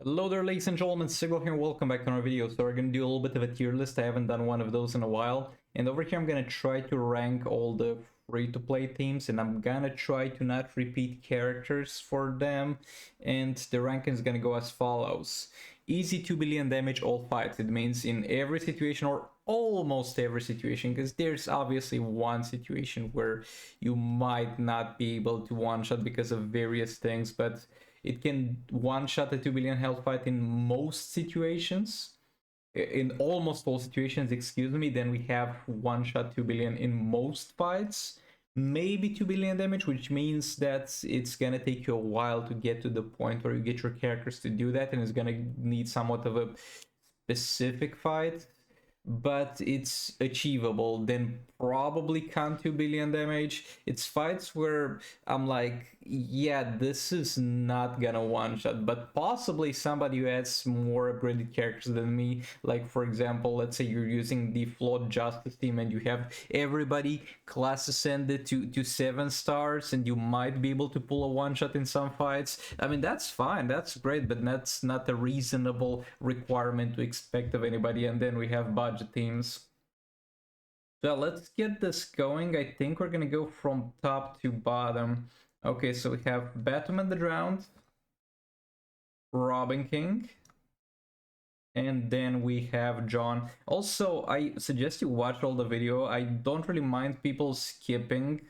Hello there, ladies and gentlemen, Sigil here, welcome back to our video. So we're gonna do a little bit of a tier list. I haven't done one of those in a while. And over here I'm gonna try to rank all the free-to-play teams, and I'm gonna try to not repeat characters for them. And the ranking is gonna go as follows. Easy 2 billion damage all fights. It means in every situation, or almost every situation, because there's obviously one situation where you might not be able to one-shot because of various things, but it can one-shot a 2 billion health fight in most situations. In almost all situations, excuse me. Then we have one-shot 2 billion in most fights. Maybe 2 billion damage, which means that it's gonna take you a while to get to the point where you get your characters to do that, and it's gonna need somewhat of a specific fight. But it's achievable. Then probably can't 2 billion damage. It's fights where I'm like, yeah, this is not gonna one shot, but possibly somebody who has more upgraded characters than me. Like, for example, let's say you're using the flawed justice team and you have everybody class ascended to 7 stars, and you might be able to pull a one shot in some fights. I mean, that's fine, that's great, but that's not a reasonable requirement to expect of anybody. And then we have budget teams. So let's get this going. I think we're gonna go from top to bottom. Okay, so we have Batman the Drowned, Robin King, and then we have John. Also, I suggest you watch all the video. I don't really mind people skipping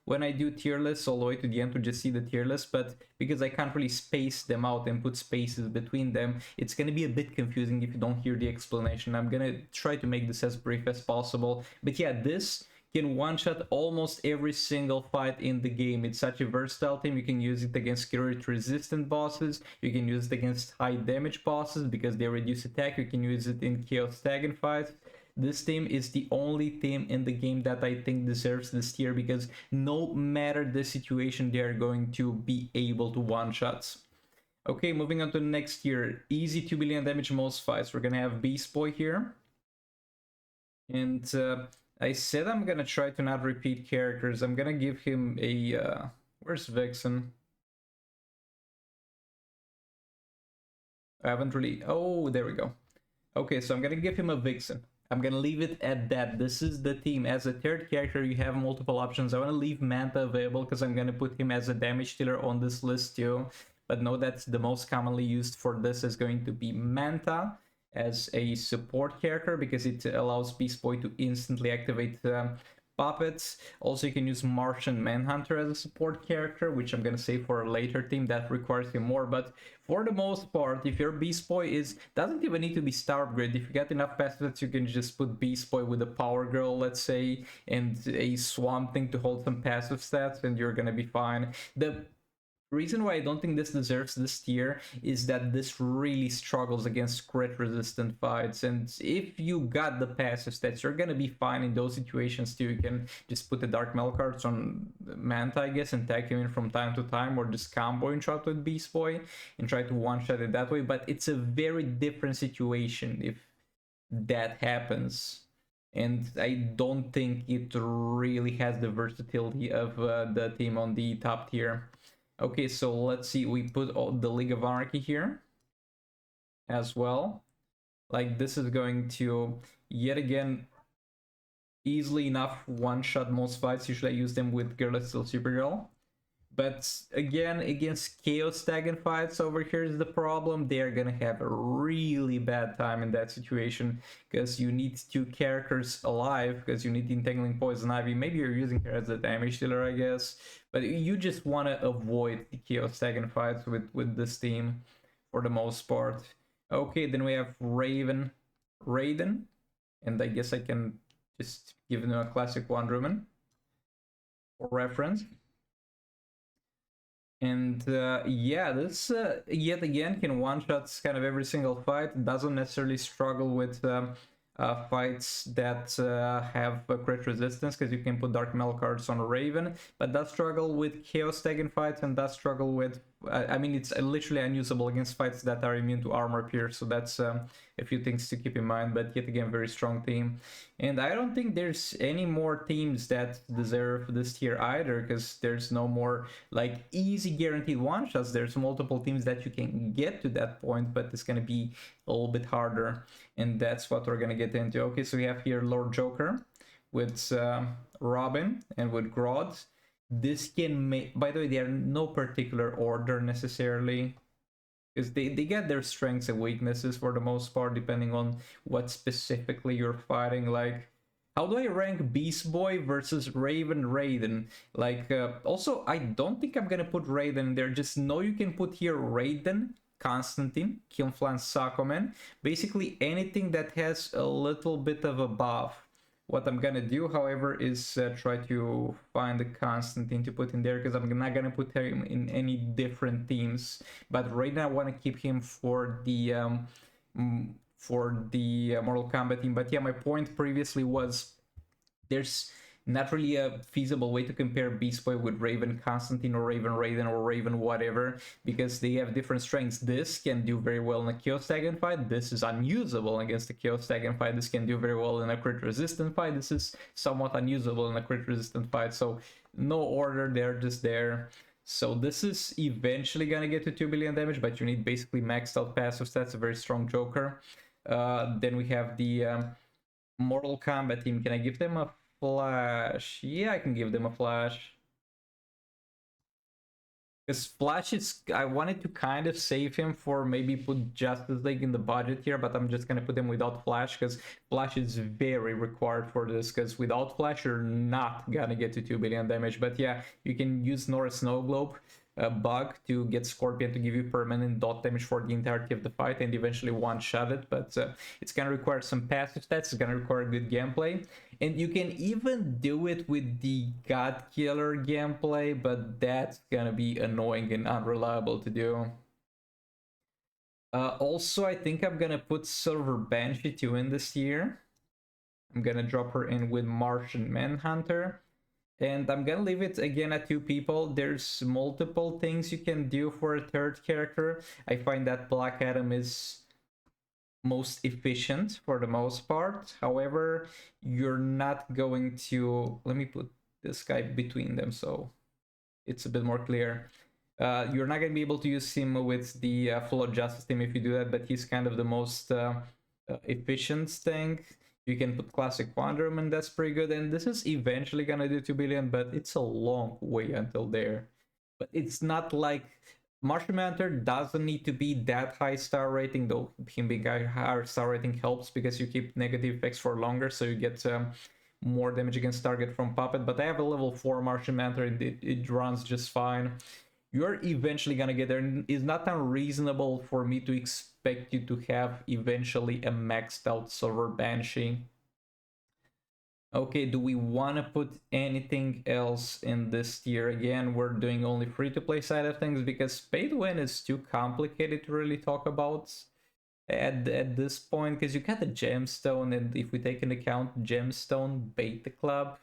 when I do tier lists all the way to the end to just see the tier list, but because I can't really space them out and put spaces between them, it's going to be a bit confusing if you don't hear the explanation. I'm going to try to make this as brief as possible. But yeah, this can one-shot almost every single fight in the game. It's such a versatile team. You can use it against crit resistant bosses. You can use it against high damage bosses because they reduce attack. You can use it in chaos stagnant fights. This team is the only team in the game that I think deserves this tier, because no matter the situation, they are going to be able to one-shots. Okay, moving on to the next tier. Easy 2 billion damage most fights. We're gonna have Beast Boy here. And I said I'm gonna try to not repeat characters. I'm gonna give him a... where's Vixen? I haven't really... oh, there we go. Okay, so I'm gonna give him a Vixen. I'm gonna leave it at that. This is the team. As a third character, you have multiple options. I want to leave Manta available because I'm gonna put him as a damage dealer on this list too. But no, that's the most commonly used for this is going to be Manta as a support character, because it allows Beast Boy to instantly activate puppets. Also, you can use Martian Manhunter as a support character, which I'm gonna save for a later team that requires him more. But for the most part, if your Beast Boy doesn't even need to be star upgrade. If you get enough passives, you can just put Beast Boy with a Power Girl, let's say, and a Swamp Thing to hold some passive stats, and you're gonna be fine. The reason why I don't think this deserves this tier is that this really struggles against crit resistant fights, and if you got the passive stats, you're gonna be fine in those situations too. You can just put the Dark Metal cards on Manta, I guess, and tag him in from time to time, or just combo and shot with Beast Boy and try to one-shot it that way. But it's a very different situation if that happens, and I don't think it really has the versatility of the team on the top tier. Okay, so let's see, we put the League of Anarchy here as well. Like, this is going to, yet again, easily enough one-shot most fights. Usually I use them with Girl is Still Supergirl. But again, against Chaos Stagnant fights, over here is the problem. They're gonna have a really bad time in that situation, because you need 2 characters alive, because you need Entangling Poison Ivy. Maybe you're using her as a damage dealer, I guess. But you just want to avoid the Chaos Stagnant fights with this team for the most part. Okay, then we have Raiden. And I guess I can just give them a classic Wonder Woman for reference. And yeah, this yet again can one-shot kind of every single fight. It doesn't necessarily struggle with fights that have crit resistance, because you can put Dark Metal cards on Raven, but does struggle with Chaos Stagnant fights, and does struggle with I mean, it's literally unusable against fights that are immune to armor pierce, so that's a few things to keep in mind. But yet again, very strong team. And I don't think there's any more teams that deserve this tier either, because there's no more like easy guaranteed one shots. There's multiple teams that you can get to that point, but it's gonna be a little bit harder, and that's what we're gonna get into. Okay, so we have here Lord Joker with Robin and with Grodd. This can make, by the way, they are no particular order necessarily, because they get their strengths and weaknesses for the most part, depending on what specifically you're fighting. Like, how do I rank Beast Boy versus Raven Raiden? Like, also, I don't think I'm gonna put Raiden in there. Just know you can put here Raiden, Constantine, Kilflan, Sakoman, basically anything that has a little bit of a buff. What I'm gonna do, however, is try to find a Constantine to put in there, because I'm not gonna put him in any different teams. But right now I want to keep him for the Mortal Kombat team. But yeah, my point previously was there's not really a feasible way to compare Beast Boy with Raven Constantine or Raven Raiden or Raven whatever, because they have different strengths. This can do very well in a Chaos Dragon fight. This is unusable against a Chaos Dragon fight. This can do very well in a crit resistant fight. This is somewhat unusable in a crit resistant fight. So no order, they're just there. So this is eventually gonna get to 2 billion damage, but you need basically maxed out passive stats, a very strong Joker. Then we have the Mortal Kombat team. Can I give them a Flash? Yeah, I can give them a Flash. Because Flash is, I wanted to kind of save him for maybe put Justice League in the budget here, but I'm just gonna put him without Flash, because Flash is very required for this, because without Flash you're not gonna get to 2 billion damage. But yeah, you can use Nora Snow Globe bug to get Scorpion to give you permanent dot damage for the entirety of the fight and eventually one-shot it, but it's gonna require some passive stats, it's gonna require good gameplay, and you can even do it with the God Killer gameplay, but that's gonna be annoying and unreliable to do. Also, I think I'm gonna put Silver Banshee 2 in this year. I'm gonna drop her in with Martian Manhunter. And I'm gonna leave it again at 2 people. There's multiple things you can do for a third character. I find that Black Adam is most efficient for the most part. However, you're not going to... Let me put this guy between them so it's a bit more clear. You're not gonna be able to use him with the Full of Justice team if you do that, but he's kind of the most efficient thing. You can put Classic Wonder Woman, that's pretty good, and this is eventually gonna do 2 billion, but it's a long way until there. But it's not like... Martian Manhunter doesn't need to be that high star rating, though him being a higher star rating helps because you keep negative effects for longer, so you get more damage against target from Puppet. But I have a level 4 Martian Manhunter and it runs just fine. You're eventually gonna get there, and it's not unreasonable for me to expect you to have eventually a maxed out Silver Banshee. Okay, do we want to put anything else in this tier? Again, we're doing only free-to-play side of things because pay-to-win is too complicated to really talk about at this point, because you got the Gemstone, and if we take into account Gemstone, Beta Club,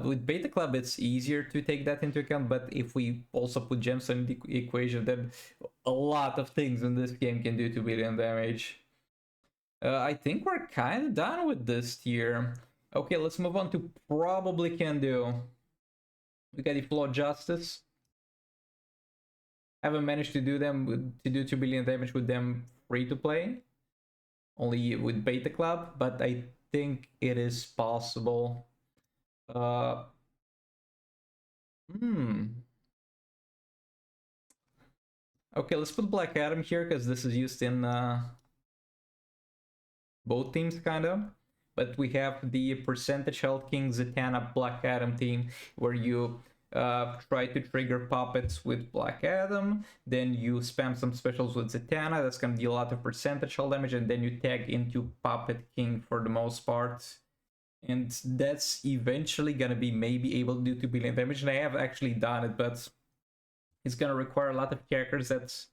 with Beta Club it's easier to take that into account, but if we also put Gemstone in the equation, then a lot of things in this game can do 2 billion damage. I think we're kind of done with this tier. Okay, let's move on to probably can do. We got the Flow Justice. Haven't managed to do them to do 2 billion damage with them free to play, only with Beta Club, but I think it is possible. Okay, let's put Black Adam here because this is used in both teams, kind of. But we have the percentage health king Zatanna Black Adam team, where you try to trigger puppets with Black Adam, then you spam some specials with Zatanna, that's gonna deal a lot of percentage health damage, and then you tag into Puppet King for the most part. And that's eventually gonna be maybe able to do 2 billion damage, and I have actually done it, but it's gonna require a lot of characters that's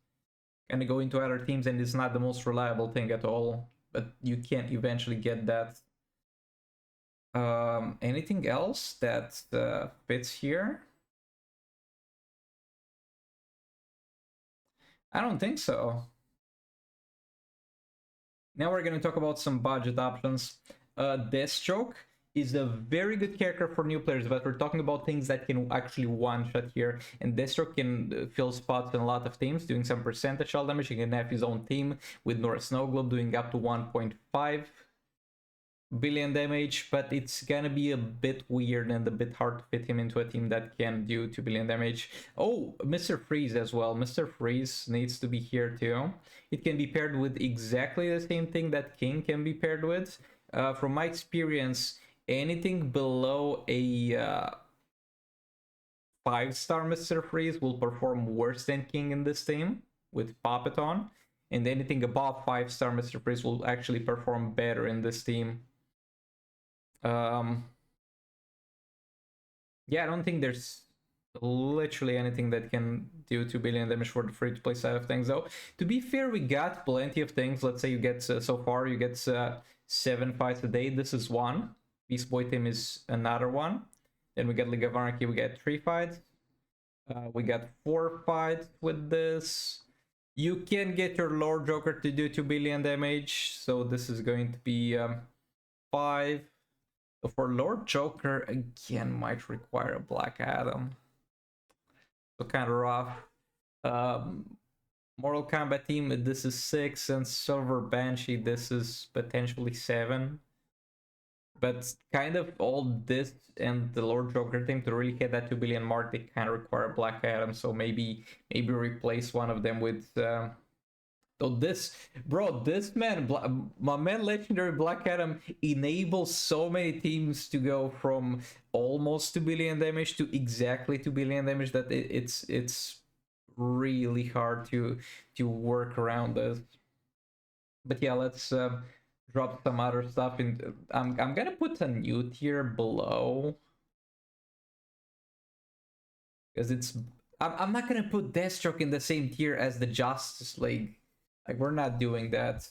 gonna go into other teams, and it's not the most reliable thing at all, but you can eventually get that. Anything else that fits here? I don't think so. Now we're going to talk about some budget options. Deathstroke is a very good character for new players, but we're talking about things that can actually one-shot here. And Deathstroke can fill spots in a lot of teams, doing some percentage shell damage. He can have his own team with North Snow Globe doing up to 1.5 billion damage, but it's gonna be a bit weird and a bit hard to fit him into a team that can do 2 billion damage. Oh, Mr. Freeze as well. Mr. Freeze needs to be here too. It can be paired with exactly the same thing that King can be paired with. From my experience, anything below a 5-star Mr. Freeze will perform worse than King in this team with Puppet on. And anything above 5-star Mr. Freeze will actually perform better in this team. Yeah, I don't think there's literally anything that can do 2 billion damage for the free-to-play side of things, though. To be fair, we got plenty of things. Let's say you get, so far, you get 7 fights a day. This is one. Beast Boy team is another one. Then we get League of Anarchy, we get 3 fights. We got 4 fights with this. You can get your Lord Joker to do 2 billion damage, so this is going to be 5. For Lord Joker, again, might require a Black Adam. So kind of rough. Mortal Kombat team, this is 6, and Silver Banshee, this is potentially 7. But kind of all this and the Lord Joker team to really hit that 2 billion mark, they kind of require Black Adam. So maybe replace one of them with so this, bro, this man, my man, Legendary Black Adam enables so many teams to go from almost 2 billion damage to exactly 2 billion damage that it's really hard to work around this. But yeah, let's drop some other stuff in. I'm gonna put a new tier below because it's. I'm not gonna put Deathstroke in the same tier as the Justice League. Like, we're not doing that.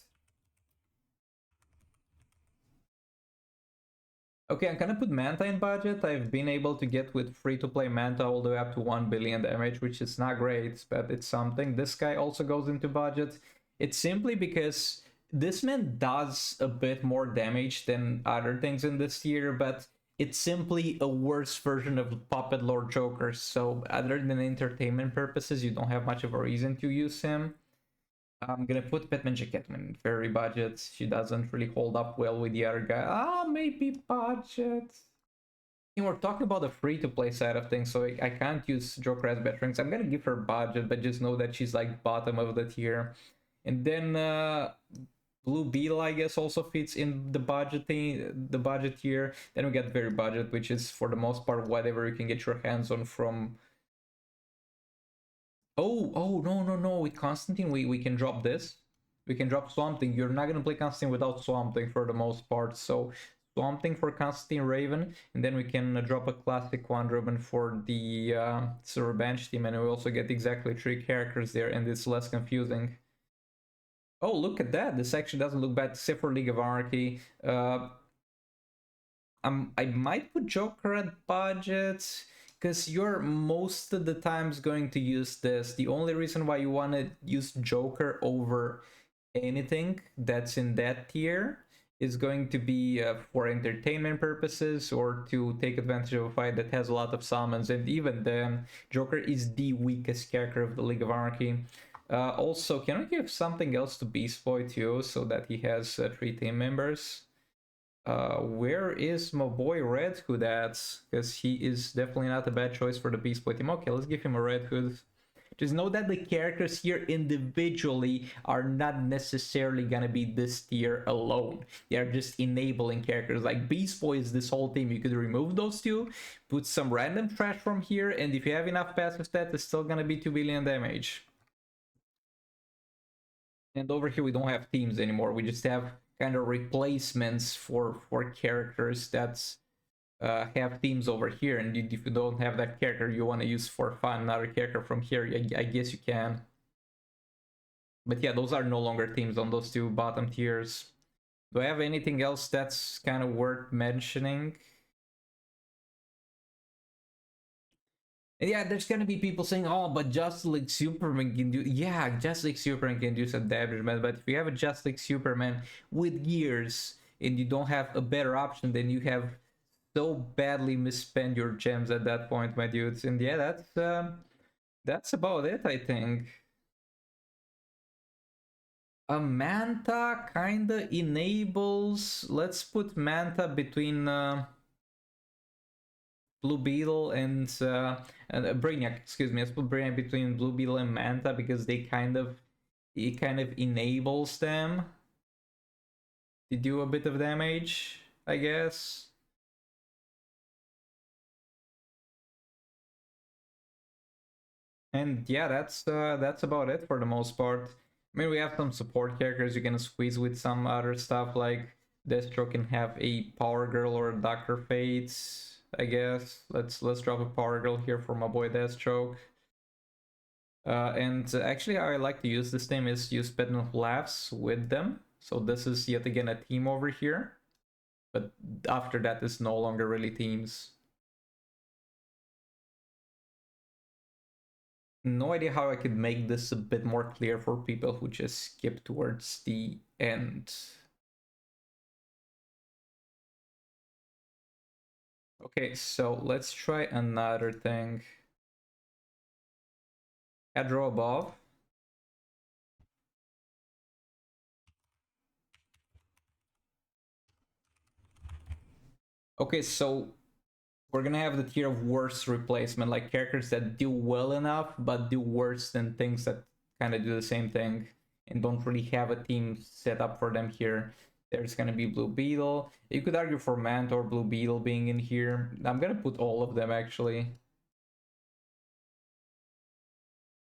Okay, I'm gonna put Manta in budget. I've been able to get with free-to-play Manta all the way up to 1 billion damage, which is not great, but it's something. This guy also goes into budget. It's simply because this man does a bit more damage than other things in this tier, but it's simply a worse version of Puppet Lord Joker. So other than entertainment purposes, you don't have much of a reason to use him. I'm gonna put Batman Jacketman in fairy budget. She doesn't really hold up well with the other guy. Maybe budget. And we're talking about the free-to-play side of things, so I can't use Joker as veterans. I'm gonna give her budget, but just know that she's like bottom of the tier. And then Blue Beetle, I guess, also fits in the budget thing, the budget tier. Then we get very budget, which is for the most part whatever you can get your hands on from. Oh, no. With Constantine, we can drop this. We can drop Swamp Thing. You're not going to play Constantine without Swamp Thing for the most part. So Swamp Thing for Constantine Raven. And then we can drop a classic Wonder Woman for the Silver Bench team. And we also get exactly 3 characters there. And it's less confusing. Oh, look at that. This actually doesn't look bad, except for League of Anarchy. I might put Joker at budget because you're most of the times going to use this. The only reason why you want to use Joker over anything that's in that tier is going to be for entertainment purposes or to take advantage of a fight that has a lot of summons. And even then, Joker is the weakest character of the League of Anarchy. Also, can we give something else to Beast Boy too, so that he has 3 team members? Where is my boy Red Hood at? Because he is definitely not a bad choice for the Beast Boy team. Okay, let's give him a Red Hood. Just know that the characters here individually are not necessarily gonna be this tier alone. They are just enabling characters. Like Beast Boy is this whole team. You could remove those two, put some random trash from here, and if you have enough passive stats, it's still gonna be 2 billion damage. And over here we don't have teams anymore. We just have kind of replacements for characters that have teams over here. And if you don't have that character you want to use for fun, another character from here, I guess you can. But yeah, those are no longer teams on those 2 bottom tiers. Do I have anything else that's kind of worth mentioning? And yeah, there's gonna be people saying, "Oh, but Justice League Superman can do." Yeah, Justice League Superman can do some damage, man. But if you have a Justice League Superman with gears and you don't have a better option, then you have so badly misspent your gems at that point, my dudes. And yeah, that's about it, I think. A Manta kinda enables. Let's put Manta between Blue Beetle and Brainiac. Excuse me. Let's put Brainiac between Blue Beetle and Manta because it kind of enables them to do a bit of damage, I guess. And yeah, that's about it for the most part. I mean, we have some support characters you can squeeze with some other stuff like Destro can have a Power Girl or a Doctor Fate, I guess. Let's drop a Power Girl here for my boy Deathstroke. And actually, how I like to use this team is use Pedal Laughs with them. So this is yet again a team over here. But after that, it's no longer really teams. No idea how I could make this a bit more clear for people who just skip towards the end. Okay, so let's try another thing. Add row above. Okay, so we're gonna have the tier of worst replacement, like characters that do well enough but do worse than things that kind of do the same thing and don't really have a team set up for them here. There's gonna be Blue Beetle. You could argue for Mant or Blue Beetle being in here. I'm gonna put all of them actually.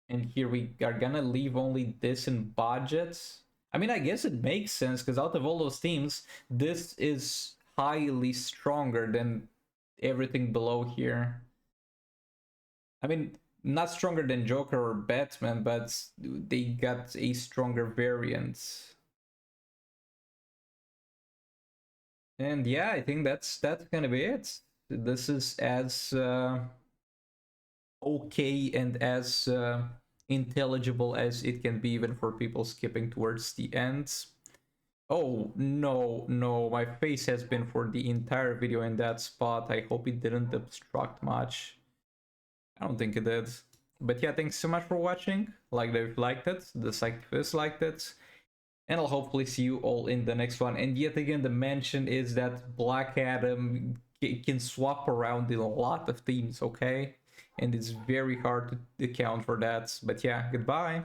And here we are gonna leave only this in budgets. I mean, I guess it makes sense because out of all those teams, this is highly stronger than everything below here. I mean, not stronger than Joker or Batman, but they got a stronger variant. And yeah, I think that's gonna be it. This is as okay and as intelligible as it can be, even for people skipping towards the ends. Oh, no, no, my face has been for the entire video in that spot. I hope it didn't obstruct much. I don't think it did. But yeah, thanks so much for watching. Like if you liked it, dislike if you disliked it. And I'll hopefully see you all in the next one. And yet again, the mention is that Black Adam can swap around in a lot of teams, okay? And it's very hard to account for that. But yeah, goodbye.